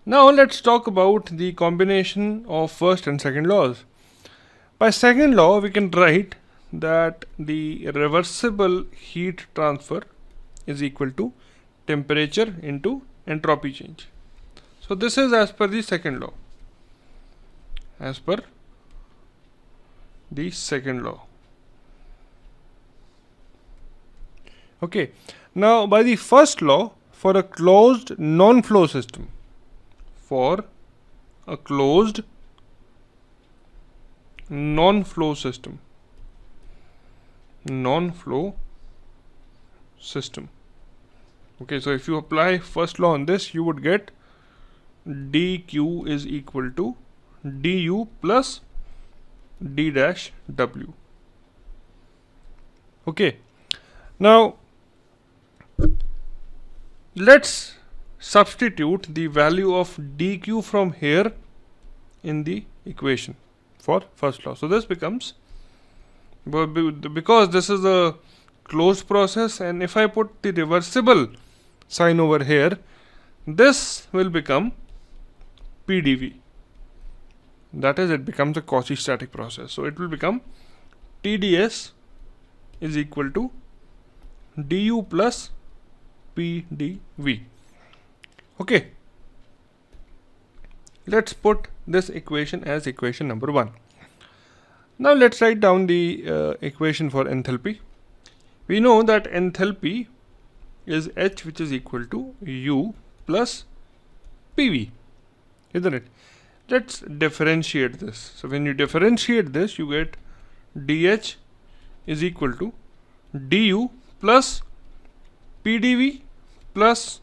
Now let's talk about the combination of first and second laws. By second law, we can write that the reversible heat transfer is equal to temperature into entropy change. So this is as per the second law. As per the second law. Okay. Now by the first law, for a closed non-flow system, for a closed non-flow system, okay, so if you apply first law on this, you would get dq is equal to du plus d dash w. Okay, now let's substitute the value of dq from here in the equation for first law. So this becomes, because this is a closed process, and if I put the reversible sign over here, this will become PdV. That is, it becomes a quasi-static process. So it will become TdS is equal to du plus PdV. Okay. Let's put this equation as equation number 1. Now let's write down the equation for enthalpy. We know that enthalpy is H, which is equal to U plus PV, isn't it? Let's differentiate this. So when you differentiate this, you get dH is equal to du plus PdV plus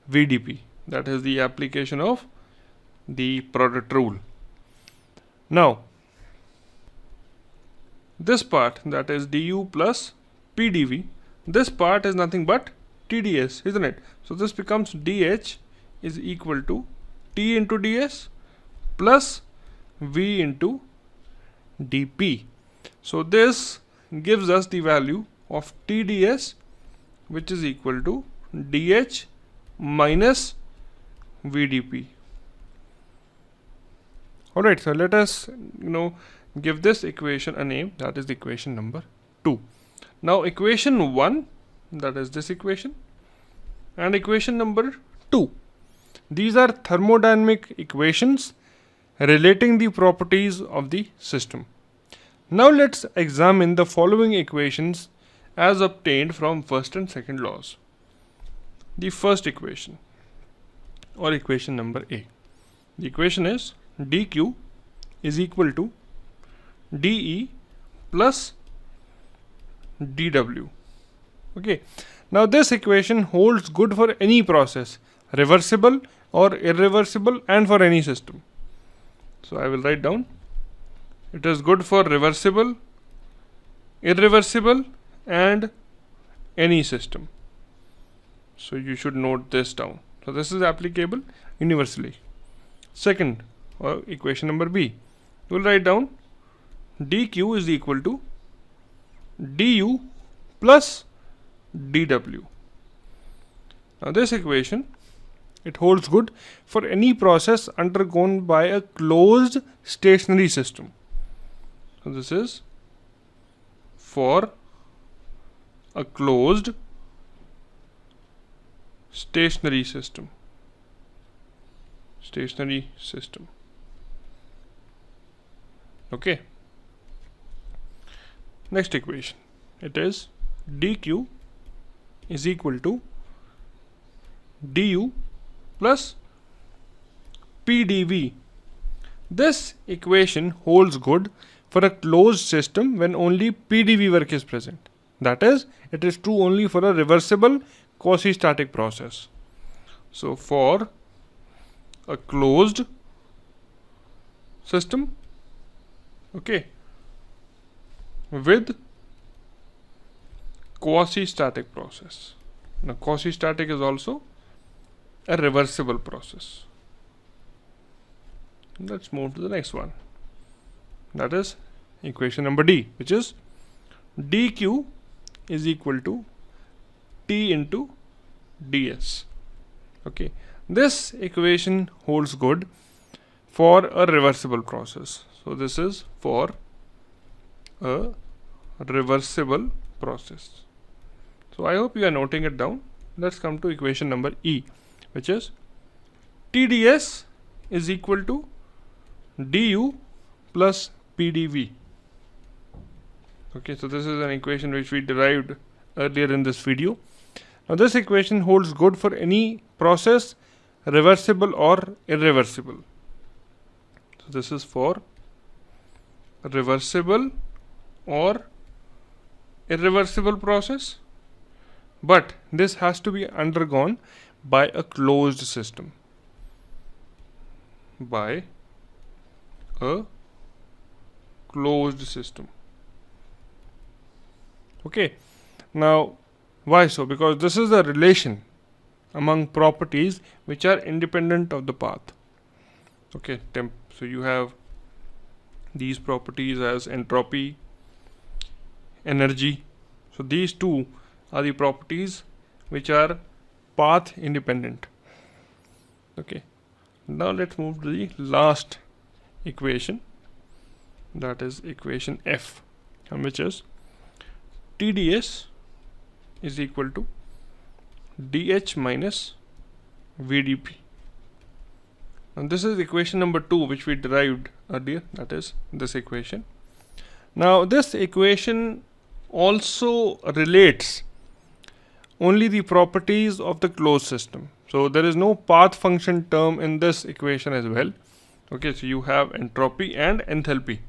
VdP. That is the application of the product rule. Now this part, that is du plus PdV, this part is nothing but TdS, isn't it? So this becomes dH is equal to T into ds plus V into dP. So this gives us the value of TdS, which is equal to dH minus VdP. Alright, so let us give this equation a name, that is the equation number 2. Now equation 1, that is this equation, and equation number 2. These are thermodynamic equations relating the properties of the system. Now let's examine the following equations as obtained from first and second laws. The first equation, or equation number A. The equation is dq is equal to dE plus dW. Okay. Now this equation holds good for any process, reversible or irreversible, and for any system. So I will write down, it is good for reversible, irreversible, and any system. So you should note this down. So this is applicable universally. Second, or equation number B, you will write down dq is equal to du plus dW. Now this equation, it holds good for any process undergone by a closed stationary system. So this is for a closed stationary system. Okay. Next equation, it is dq is equal to du plus PdV. This equation holds good for a closed system when only PdV work is present. That is, it is true only for a reversible quasi-static process. So for a closed system, okay, with quasi-static process. Now quasi-static is also a reversible process. Let's move to the next one. That is equation number D, which is dq is equal to T into ds. Okay. this equation holds good for a reversible process. So this is for a reversible process. So I hope you are noting it down. Let's come to equation number E, which is TdS is equal to du plus pdv. Okay, so this is an equation which we derived earlier in this video. Now this equation holds good for any process, reversible or irreversible. So this is for reversible or irreversible process, but this has to be undergone by a closed system. By a closed system. Okay, now why so? Because this is a relation among properties which are independent of the path. Okay, so you have these properties as entropy, energy. So these two are the properties which are path independent. Okay, now let's move to the last equation, that is equation F, which is TdS is equal to dH minus VdP. And this is equation number 2 which we derived earlier, that is this equation. Now this equation also relates only the properties of the closed system. So there is no path function term in this equation as well. Okay, so you have entropy and enthalpy.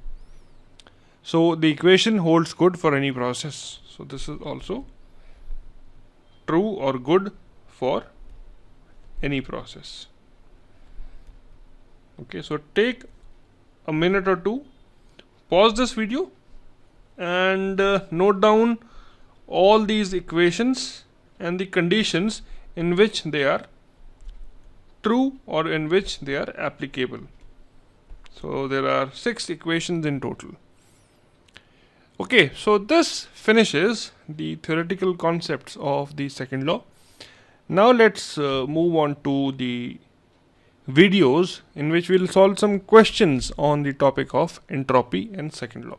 So the equation holds good for any process. So this is also true or good for any process. Okay, so take a minute or two, pause this video and note down all these equations and the conditions in which they are true or in which they are applicable. So there are 6 equations in total. Okay, so this finishes the theoretical concepts of the second law. Now let's move on to the videos in which we'll solve some questions on the topic of entropy and second law.